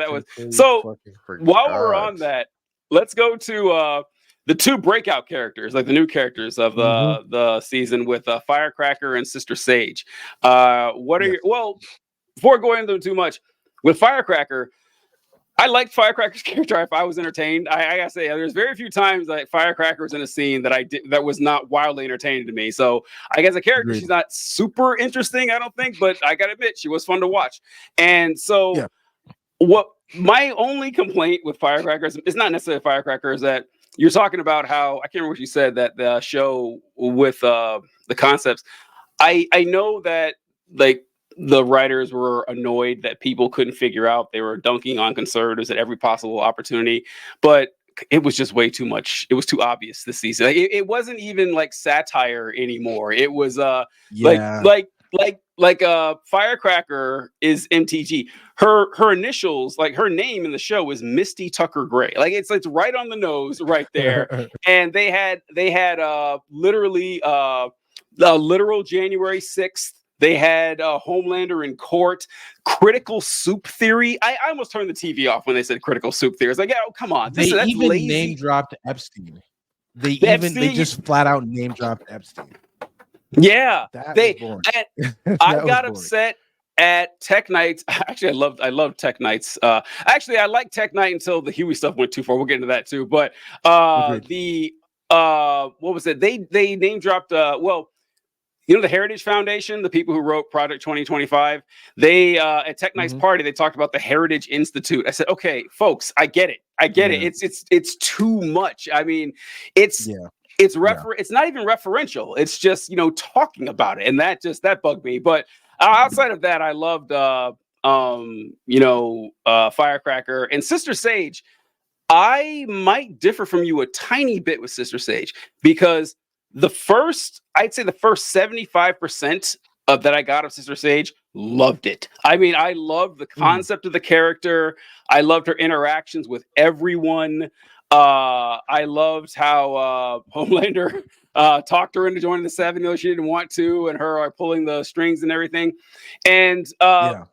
That was Completely so. fucking While we're forgot. on that, let's go to the two breakout characters, like the new characters of the season with Firecracker and Sister Sage. What are Yes. your before going into too much with Firecracker? I liked Firecracker's character if I was entertained. I gotta say, there's very few times that Firecracker was in a scene that I did that was not wildly entertaining to me. So I guess a character, Agreed. she's not super interesting, I don't think, but I gotta admit, she was fun to watch. And so Yeah. what my only complaint with Firecracker is not necessarily Firecracker, is that you're talking about how I can't remember what you said, that the show with the concepts. I know that, like, the writers were annoyed that people couldn't figure out, they were dunking on conservatives at every possible opportunity, but it was just way too much. It was too obvious this season. Like, it wasn't even like satire anymore. It was like Yeah. like Firecracker is MTG. Her initials, like her name in the show, is Misty Tucker Gray. Like, it's right on the nose right there. And they had literally the literal January 6th. They had Homelander in court, critical soup theory. I almost turned the TV off when they said critical soup theory. It's like, yeah, oh, come on, They that's even name lazy. dropped Epstein. They Epstein, just flat out name dropped Epstein. yeah, That was boring. I That was got boring. upset at Tech Nights. Actually, I loved Tech Nights. Actually, I liked Tech Night until the Huey stuff went too far. We'll get into that too. But Agreed. the what was it? They name dropped the Heritage Foundation, the people who wrote Project 2025, they at Tech Night's party, they talked about the Heritage Institute. I said, okay, folks, I get it. Yeah. It's too much. I mean, it's Yeah. it's not even referential. It's just, talking about it. And that bugged me. But outside of that, I loved Firecracker and Sister Sage. I might differ from you a tiny bit with Sister Sage, because I'd say the first 75% of that I got of Sister Sage, loved it. I mean, I loved the concept of the character. I loved her interactions with everyone. I loved how Homelander talked her into joining the Seven, though she didn't want to, and her pulling the strings and everything. And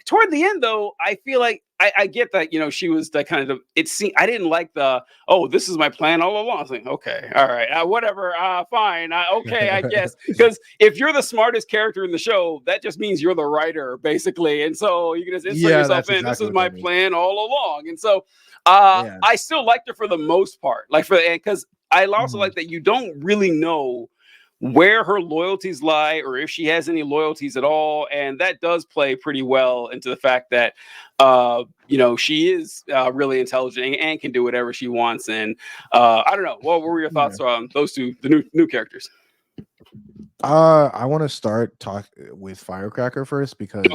toward the end, though, I feel like I get that, she was the kind of, I didn't like the, oh, this is my plan all along. I was like, okay, all right, whatever, fine, okay, I guess. Because if you're the smartest character in the show, that just means you're the writer, basically. And so you can just insert yourself in. This is my plan all along. And so I still liked her for the most part. Because I also like that you don't really know where her loyalties lie, or if she has any loyalties at all, and that does play pretty well into the fact that she is really intelligent and can do whatever she wants. And I don't know, what were your thoughts on those two, the new characters? I want to start with Firecracker first, because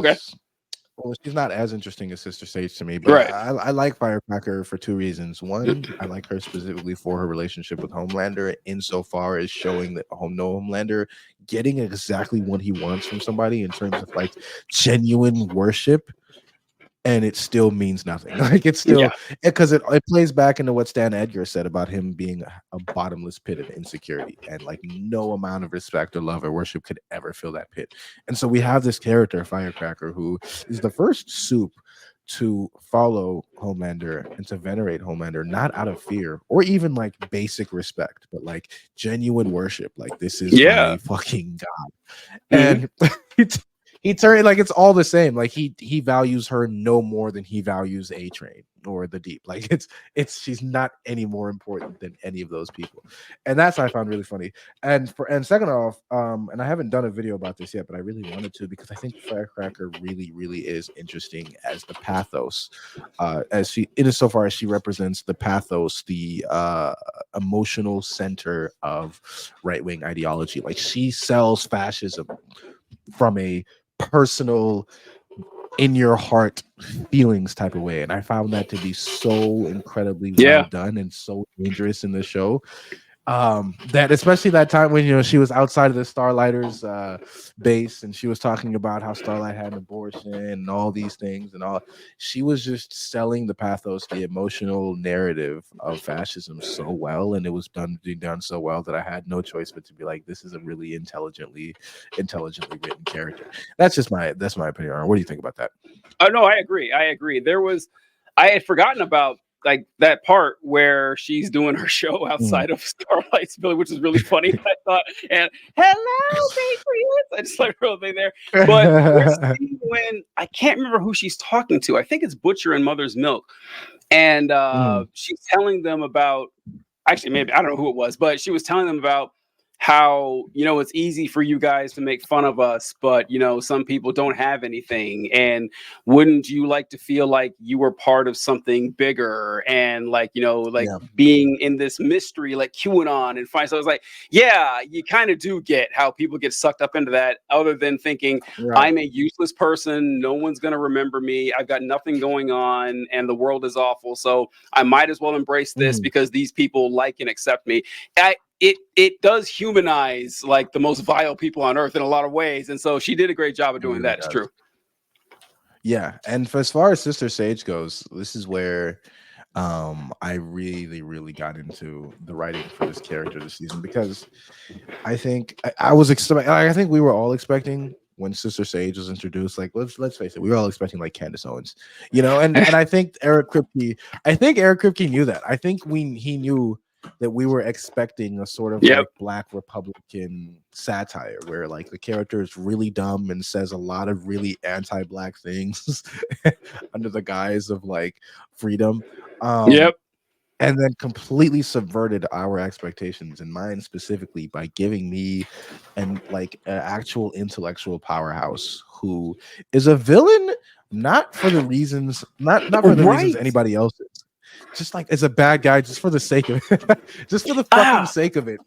well, she's not as interesting as Sister Sage to me, but I like Firecracker for two reasons. One, I like her specifically for her relationship with Homelander, insofar as showing that Homelander getting exactly what he wants from somebody in terms of like genuine worship, and it still means nothing. Like, it's still, because it plays back into what Stan Edgar said about him being a bottomless pit of insecurity, and like no amount of respect or love or worship could ever fill that pit. And so we have this character, Firecracker, who is the first soup to follow Homelander and to venerate Homelander, not out of fear or even like basic respect, but like genuine worship. Like, this is my fucking god. And he turned, like, it's all the same. Like, he values her no more than he values A-Train or the Deep. Like, she's not any more important than any of those people. And that's what I found really funny. And second off, and I haven't done a video about this yet, but I really wanted to, because I think Firecracker really, really is interesting as the pathos, insofar as she represents the pathos, the emotional center of right-wing ideology. Like, she sells fascism from a personal, in your heart feelings type of way, and I found that to be so incredibly well done and so dangerous in the show. That especially that time when she was outside of the Starlighters base, and she was talking about how Starlight had an abortion and all these things, and all, she was just selling the pathos, the emotional narrative of fascism so well, and it was done so well that I had no choice but to be like, this is a really intelligently written character. That's my opinion on it. What do you think about that? Oh no, I agree. There was I had forgotten about like that part where she's doing her show outside of Starlight's building, which is really funny. I thought, and hello, Patriots. I just like the whole thing there. But there's a scene when I can't remember who she's talking to. I think it's Butcher and Mother's Milk, and she's telling them about. Actually, maybe I don't know who it was, but she was telling them about how, you know, it's easy for you guys to make fun of us, but, you know, some people don't have anything. And wouldn't you like to feel like you were part of something bigger and like, you know, like being in this mystery, like QAnon and fine. So I was like, yeah, you kind of do get how people get sucked up into that, other than thinking I'm a useless person. No one's going to remember me. I've got nothing going on and the world is awful. So I might as well embrace this because these people like and accept me. It does humanize like the most vile people on earth in a lot of ways, and so she did a great job of doing that. It's true. Yeah, and for as far as Sister Sage goes, this is where I really got into the writing for this character this season, because I think I think we were all expecting when Sister Sage was introduced, like let's face it, we were all expecting like Candace Owens, you know, and I think Eric Kripke knew that. I think he knew that we were expecting a sort of like Black Republican satire where like the character is really dumb and says a lot of really anti-Black things under the guise of like freedom. And then completely subverted our expectations and mine specifically by giving me an actual intellectual powerhouse who is a villain, not for the reasons reasons anybody else is. Just like as a bad guy, just for the sake of it, just for the fucking sake of it.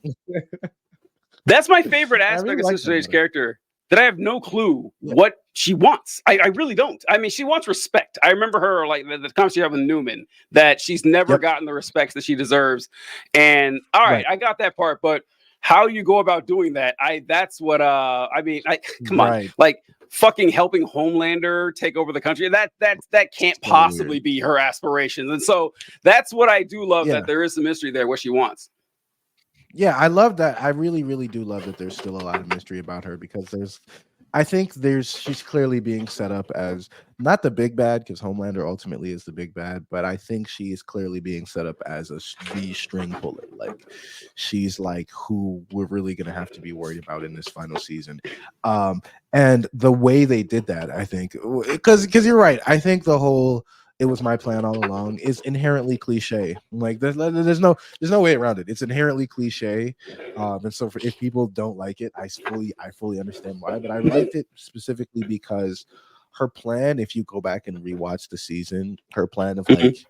That's my favorite aspect of Sister Sage's character. That I have no clue what she wants. I really don't. I mean, she wants respect. I remember her like the conversation with Newman, that she's never gotten the respects that she deserves. And all right, I got that part, but how you go about doing that, that's what I mean, come on, like fucking helping Homelander take over the country. That can't possibly be her aspirations. And so that's what I do love, that there is some mystery there, what she wants. Yeah, I love that. I really do love that there's still a lot of mystery about her, because she's clearly being set up as not the big bad, because Homelander ultimately is the big bad, but I think she is clearly being set up as the string puller. Like she's like who we're really gonna have to be worried about in this final season. And the way they did that, I think, because you're right, I think the whole "it was my plan all along" is inherently cliche. Like there's no way around it. It's inherently cliche, and so if people don't like it, I fully understand why. But I liked it specifically because her plan, if you go back and rewatch the season, her plan of like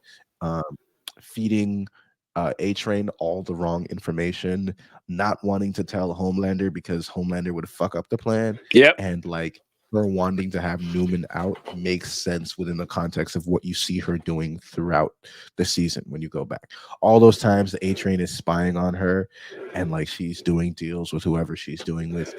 feeding A-Train all the wrong information, not wanting to tell Homelander because Homelander would fuck up the plan, and like her wanting to have Newman out makes sense within the context of what you see her doing throughout the season. When you go back, all those times the A-Train is spying on her and like she's doing deals with whoever she's doing with,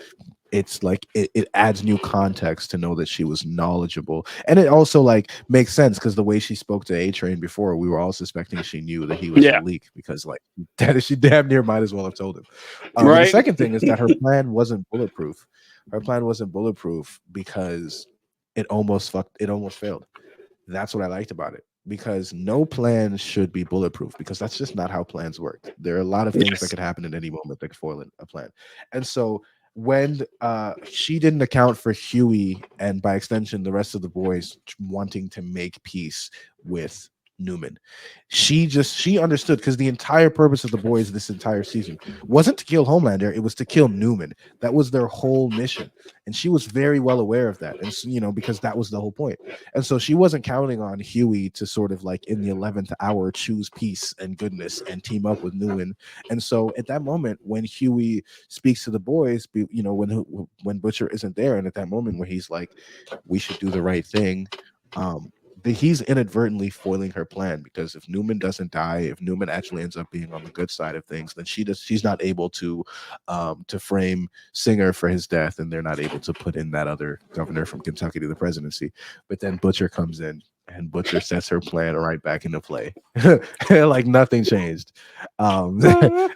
it's like it adds new context to know that she was knowledgeable. And it also like makes sense because the way she spoke to A-Train before, we were all suspecting she knew that he was the leak, because like she damn near might as well have told him. The second thing is that her plan wasn't bulletproof. Her plan wasn't bulletproof because it almost failed. That's what I liked about it, because no plan should be bulletproof, because that's just not how plans work. There are a lot of things that could happen at any moment that could foil a plan. And so when she didn't account for Huey, and by extension the rest of the boys, wanting to make peace with Newman, she understood, because the entire purpose of the boys this entire season wasn't to kill Homelander, it was to kill Newman. That was their whole mission, and she was very well aware of that. And you know, because that was the whole point. And so she wasn't counting on Huey to sort of like in the 11th hour choose peace and goodness and team up with Newman. And so at that moment when Huey speaks to the boys, you know, when Butcher isn't there, and at that moment where he's like, we should do the right thing, he's inadvertently foiling her plan, because if Newman doesn't die, if Newman actually ends up being on the good side of things, then she's not able to frame Singer for his death, and they're not able to put in that other governor from Kentucky to the presidency. But then Butcher comes in, and Butcher sets her plan right back into play. Like nothing changed. And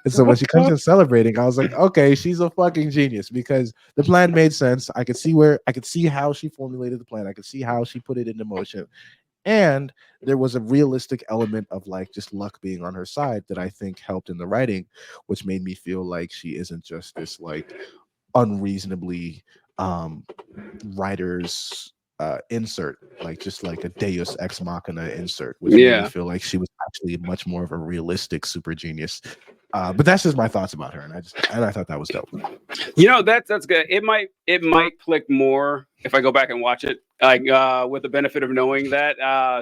so when she comes in celebrating, I was like, okay, she's a fucking genius, because the plan made sense. I could see how she formulated the plan. I could see how she put it into motion. And there was a realistic element of like just luck being on her side that I think helped in the writing, which made me feel like she isn't just this like unreasonably writer's insert, like just like a Deus ex machina insert, which made me feel like she was actually much more of a realistic super genius. But that's just my thoughts about her, and I thought that was dope. That's good. It might click more if I go back and watch it, like with the benefit of knowing that.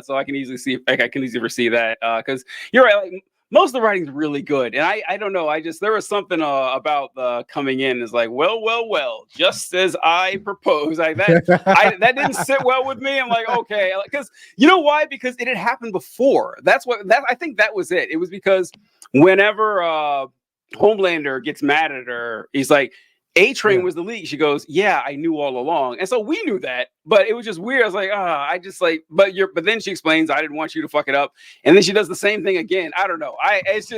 So I can easily see, like I can easily foresee that, because you're right. Like most of the writing's really good, and I don't know. There was something about the coming in is like, well, just as I proposed, like that. That didn't sit well with me. I'm like, okay, because you know why? Because it had happened before. I think that was it. It was because whenever Homelander gets mad at her, he's like, A-Train was the leak. She goes, yeah, I knew all along. And so we knew that, but it was just weird. I was like, but then she explains, I didn't want you to fuck it up. And then she does the same thing again. I don't know. It's